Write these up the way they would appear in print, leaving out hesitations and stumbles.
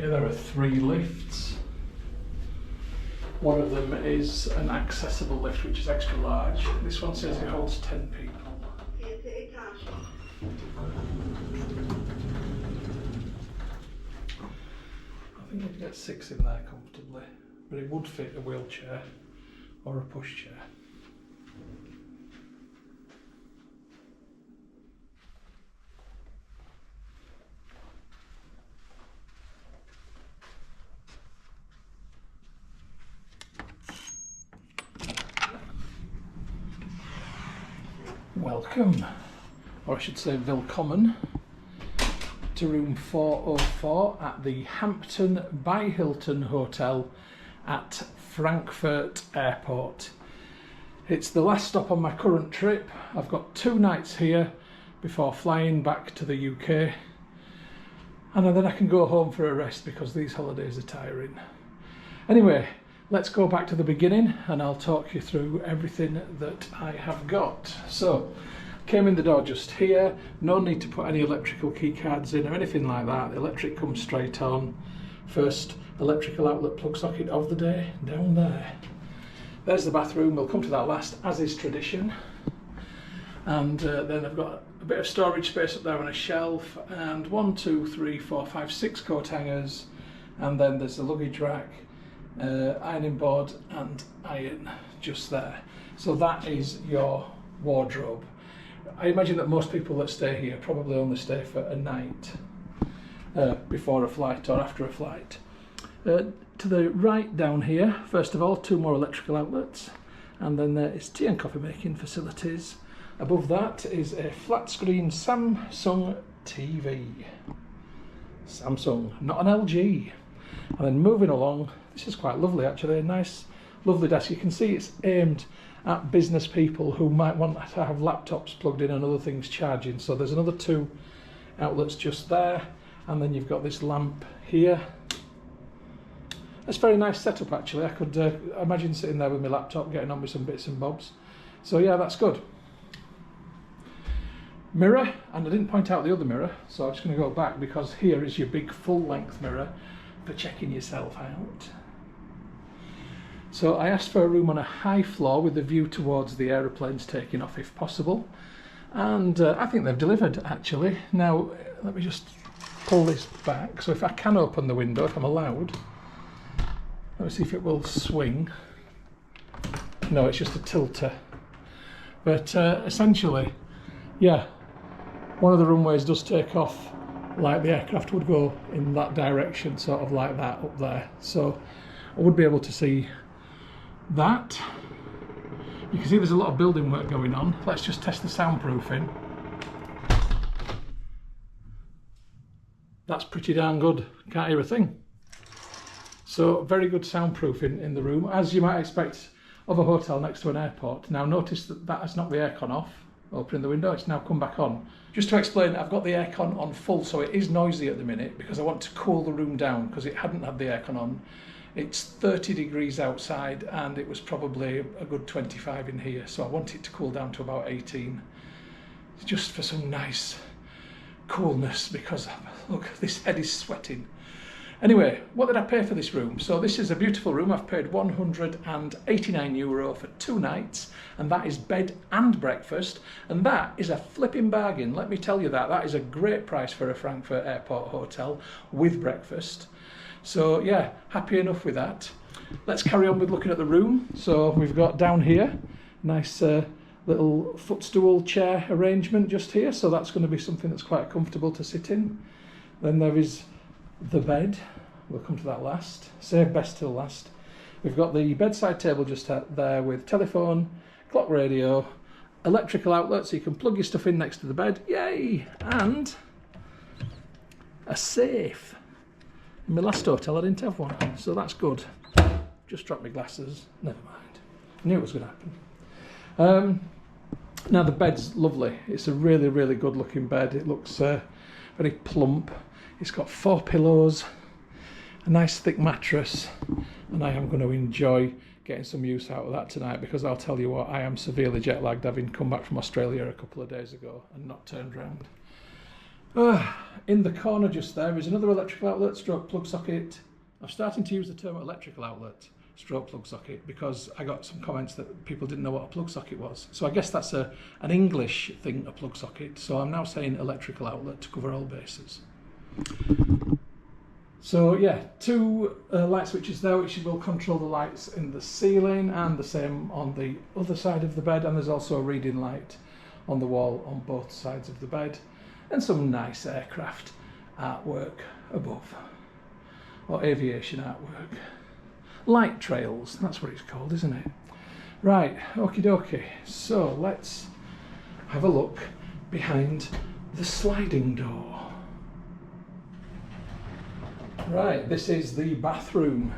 Okay, there are 3 lifts. One of them is an accessible lift, which is extra large. This one says it holds 10 people. I think you'd get 6 in there comfortably, but it would fit a wheelchair or a pushchair. Welcome, or I should say willkommen, to room 404 at the Hampton by Hilton Hotel at Frankfurt Airport. It's the last stop on my current trip. I've got 2 nights here before flying back to the UK, and then I can go home for a rest because these holidays are tiring. Anyway, let's go back to the beginning and I'll talk you through everything that I have got. So, came in the door just here, no need to put any electrical key cards in or anything like that. The electric comes straight on. First electrical outlet plug socket of the day, down there. There's the bathroom, we'll come to that last, as is tradition. And then I've got a bit of storage space up there on a shelf, and 1, 2, 3, 4, 5, 6 coat hangers, and then there's the luggage rack, ironing board and iron just there. So that is your wardrobe. I imagine that most people that stay here probably only stay for a night before a flight or after a flight. To the right down here, first of all, 2 more electrical outlets, and then there is tea and coffee making facilities. Above that is a flat screen Samsung TV. Samsung, not an LG. And then moving along, this is quite lovely actually, a nice lovely desk. You can see it's aimed at business people who might want to have laptops plugged in and other things charging. So there's another 2 outlets just there, and then you've got this lamp here. It's a very nice setup actually. I could imagine sitting there with my laptop getting on with some bits and bobs. So yeah, that's good. Mirror, and I didn't point out the other mirror, so I'm just going to go back because here is your big full-length mirror for checking yourself out. So I asked for a room on a high floor with a view towards the aeroplanes taking off if possible, and I think they've delivered actually. Now let me just pull this back, so if I can open the window, if I'm allowed. Let me see if it will swing. No, it's just a tilter. But essentially, yeah, one of the runways does take off like the aircraft would go in that direction, sort of like that up there. So I would be able to see that. You can see there's a lot of building work going on. Let's just test the soundproofing. That's pretty darn good. Can't hear a thing. So very good soundproofing in the room, as you might expect of a hotel next to an airport. Now notice that that has knocked the aircon off. Opening the window, it's now come back on. Just to explain, I've got the aircon on full, so it is noisy at the minute because I want to cool the room down because it hadn't had the aircon on. It's 30 degrees outside and it was probably a good 25 in here, so I want it to cool down to about 18, just for some nice coolness, because look, this head is sweating. Anyway, what did I pay for this room? So this is a beautiful room. I've paid €189 for 2 nights, and that is bed and breakfast, and that is a flipping bargain. Let me tell you that. That is a great price for a Frankfurt Airport hotel with breakfast. So yeah, happy enough with that. Let's carry on with looking at the room. So we've got down here, nice little footstool chair arrangement just here. So that's going to be something that's quite comfortable to sit in. Then there is the bed. We'll come to that last. Save best till last. We've got the bedside table just there with telephone, clock radio, electrical outlet so you can plug your stuff in next to the bed. Yay! And a safe. In my last hotel I didn't have one, so that's good. Just dropped my glasses. Never mind. I knew it was going to happen. Now the bed's lovely. It's a really, really good looking bed. It looks very plump. It's got 4 pillows, a nice thick mattress, and I am going to enjoy getting some use out of that tonight, because I'll tell you what, I am severely jet lagged, having come back from Australia a couple of days ago and not turned round. In the corner just there is another electrical outlet stroke plug socket. I'm starting to use the term electrical outlet stroke plug socket because I got some comments that people didn't know what a plug socket was. So I guess that's an English thing, a plug socket. So I'm now saying electrical outlet to cover all bases. So yeah, two light switches there which will control the lights in the ceiling, and the same on the other side of the bed, and there's also a reading light on the wall on both sides of the bed, and some nice aircraft artwork above, or aviation artwork. Light trails, that's what it's called, isn't it? Right, okie dokie, so let's have a look behind the sliding door. Right, this is the bathroom,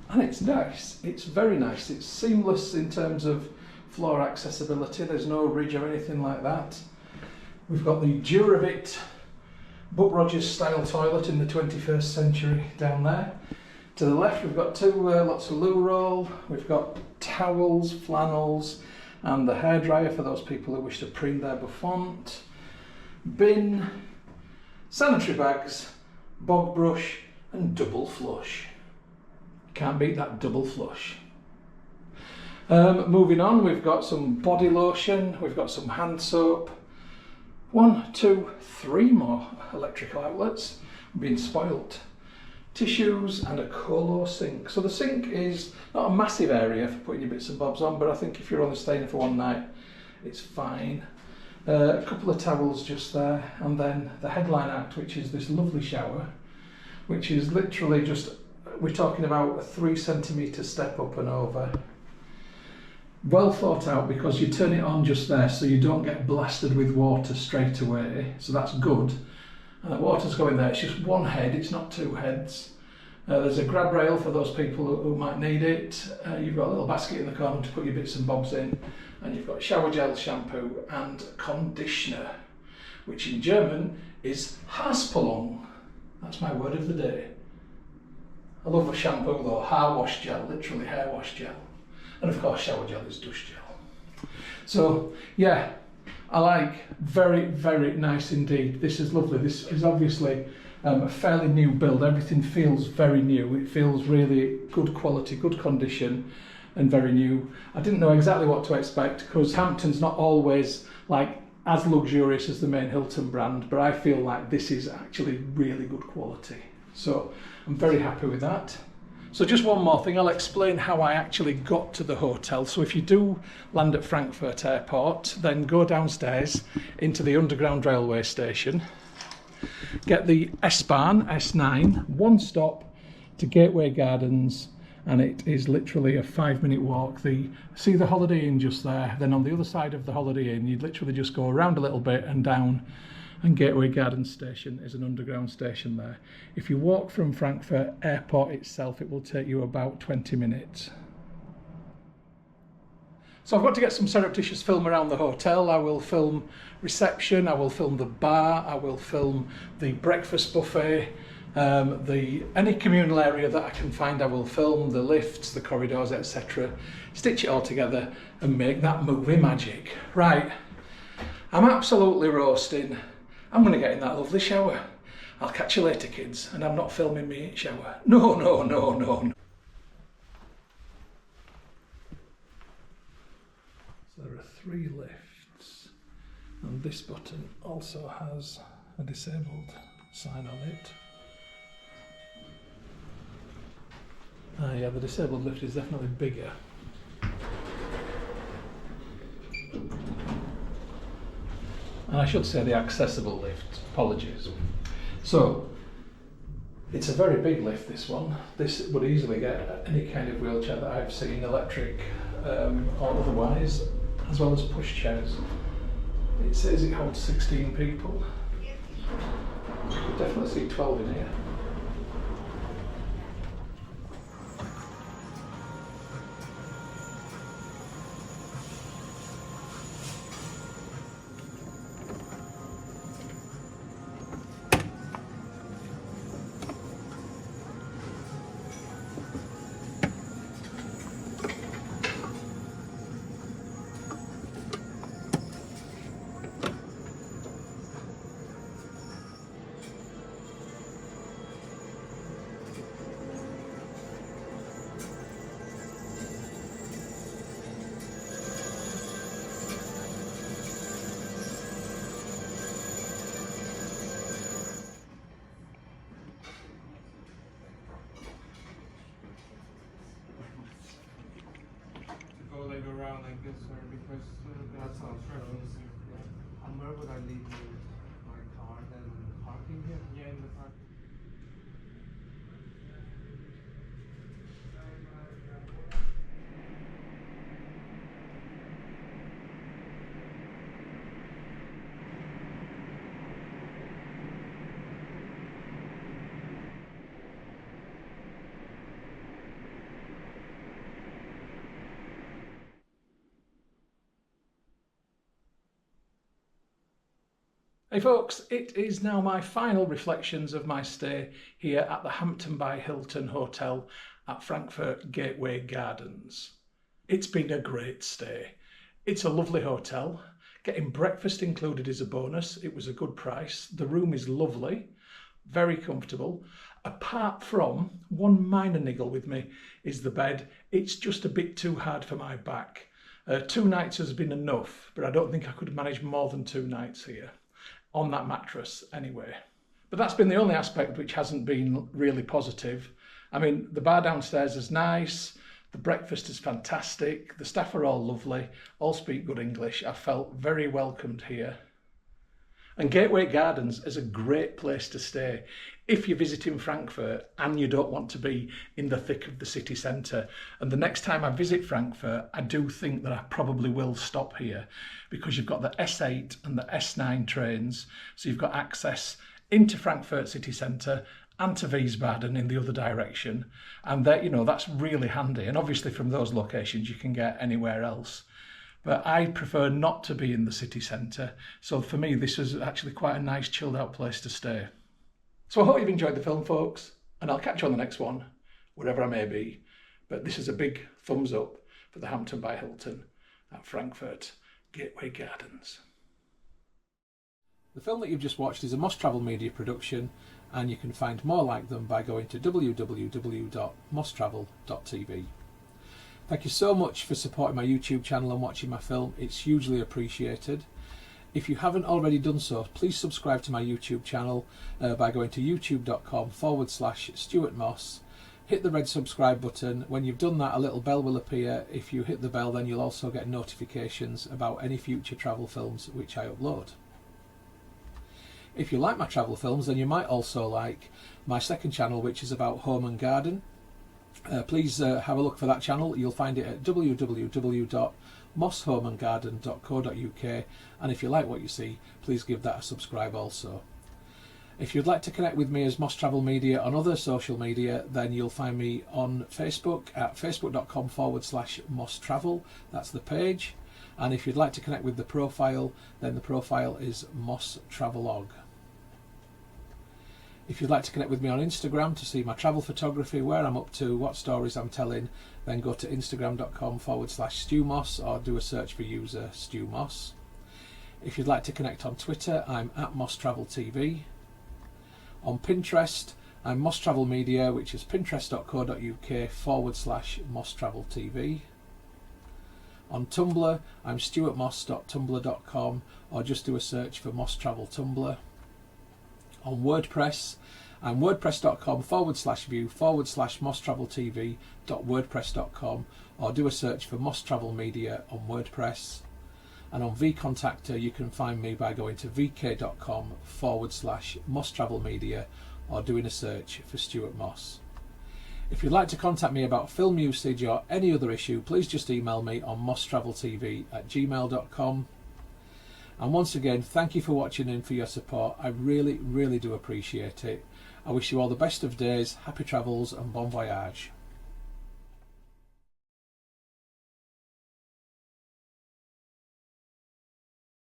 and it's nice, it's very nice, it's seamless in terms of floor accessibility, there's no ridge or anything like that. We've got the Duravit Buck Rogers style toilet in the 21st century down there. To the left we've got lots of loo roll, we've got towels, flannels, and the hairdryer for those people who wish to preen their bouffant, bin, sanitary bags, bog brush, and double flush. Can't beat that double flush. Moving on, we've got some body lotion, we've got some hand soap, 1, 2, 3 more electrical outlets, being spoilt, tissues, and a colo sink. So the sink is not a massive area for putting your bits and bobs on, but I think if you're only staying for one night, it's fine. A couple of towels just there, and then the headline act, which is this lovely shower, which is literally just, we're talking about a 3 centimetre step up and over. Well thought out, because you turn it on just there so you don't get blasted with water straight away, so that's good. And the water's going there, it's just one head, it's not two heads. There's a grab rail for those people who might need it. You've got a little basket in the corner to put your bits and bobs in, and you've got shower gel, shampoo, and conditioner, which in German is Haarspülung. That's my word of the day. I love a shampoo though, hair wash gel, literally hair wash gel. And of course shower gel is douche gel. So yeah, I like, very, very nice indeed. This is lovely. This is obviously a fairly new build. Everything feels very new. It feels really good quality, good condition, and very new. I didn't know exactly what to expect because Hampton's not always like as luxurious as the main Hilton brand, but I feel like this is actually really good quality. So I'm very happy with that. So just one more thing, I'll explain how I actually got to the hotel. So if you do land at Frankfurt Airport, then go downstairs into the underground railway station, get the S-Bahn, S9, one stop to Gateway Gardens, and it is literally a 5-minute walk. See the Holiday Inn just there, then on the other side of the Holiday Inn, you'd literally just go around a little bit and down, and Gateway Gardens station is an underground station there. If you walk from Frankfurt Airport itself, it will take you about 20 minutes. So I've got to get some surreptitious film around the hotel. I will film reception, I will film the bar, I will film the breakfast buffet, any communal area that I can find I will film, the lifts, the corridors, etc. Stitch it all together and make that movie magic. Right, I'm absolutely roasting. I'm going to get in that lovely shower. I'll catch you later, kids, and I'm not filming me shower. No. So there are 3 lifts, and this button also has a disabled sign on it. Yeah, the disabled lift is definitely bigger. And I should say the accessible lift, apologies. So, it's a very big lift, this one. This would easily get any kind of wheelchair that I've seen, electric or otherwise, as well as push chairs. It says it holds 16 people. You could definitely see 12 in here. sir, because that's our preference. Yeah. And where would I leave my car then? In the parking here? Yeah, in the parking. Hey folks, it is now my final reflections of my stay here at the Hampton by Hilton Hotel at Frankfurt Gateway Gardens. It's been a great stay. It's a lovely hotel. Getting breakfast included is a bonus. It was a good price. The room is lovely, very comfortable. Apart from one minor niggle with me is the bed. It's just a bit too hard for my back. 2 nights has been enough, but I don't think I could manage more than 2 nights here. On that mattress anyway. But that's been the only aspect which hasn't been really positive. I mean, the bar downstairs is nice, the breakfast is fantastic, the staff are all lovely, all speak good English. I felt very welcomed here. And Gateway Gardens is a great place to stay if you're visiting Frankfurt and you don't want to be in the thick of the city centre. And the next time I visit Frankfurt, I do think that I probably will stop here because you've got the S8 and the S9 trains. So you've got access into Frankfurt city centre and to Wiesbaden in the other direction. And that, you know, that's really handy. And obviously from those locations, you can get anywhere else. But I prefer not to be in the city centre. So for me, this is actually quite a nice chilled out place to stay. So I hope you've enjoyed the film, folks, and I'll catch you on the next one, wherever I may be. But this is a big thumbs up for the Hampton by Hilton at Frankfurt Gateway Gardens. The film that you've just watched is a Must Travel Media production, and you can find more like them by going to www.musttravel.tv. Thank you so much for supporting my YouTube channel and watching my film. It's hugely appreciated. If you haven't already done so, please subscribe to my YouTube channel by going to youtube.com/Stuart Moss. Hit the red subscribe button. When you've done that, a little bell will appear. If you hit the bell, then you'll also get notifications about any future travel films which I upload. If you like my travel films, then you might also like my second channel, which is about home and garden. Please have a look for that channel. You'll find it at www.mosshomeandgarden.co.uk, and if you like what you see, please give that a subscribe also. If you'd like to connect with me as Moss Travel Media on other social media, then you'll find me on Facebook at facebook.com/Moss Travel. That's the page. And if you'd like to connect with the profile, then the profile is Moss Travelog. If you'd like to connect with me on Instagram to see my travel photography, where I'm up to, what stories I'm telling, then go to instagram.com/StuMoss or do a search for user Stu Moss. If you'd like to connect on Twitter, I'm at Moss Travel TV. On Pinterest, I'm Moss Travel Media, which is pinterest.co.uk/Moss Travel TV. On Tumblr, I'm stuartmoss.tumblr.com or just do a search for Moss Travel Tumblr. On WordPress, I'm wordpress.com/view/MossTravelTV.wordpress.com or do a search for Moss Travel Media on WordPress. And on vContactor, you can find me by going to vk.com/Moss Travel Media or doing a search for Stuart Moss. If you'd like to contact me about film usage or any other issue, please just email me on mosstraveltv@gmail.com. And once again, thank you for watching and for your support. I really, really do appreciate it. I wish you all the best of days, happy travels and bon voyage.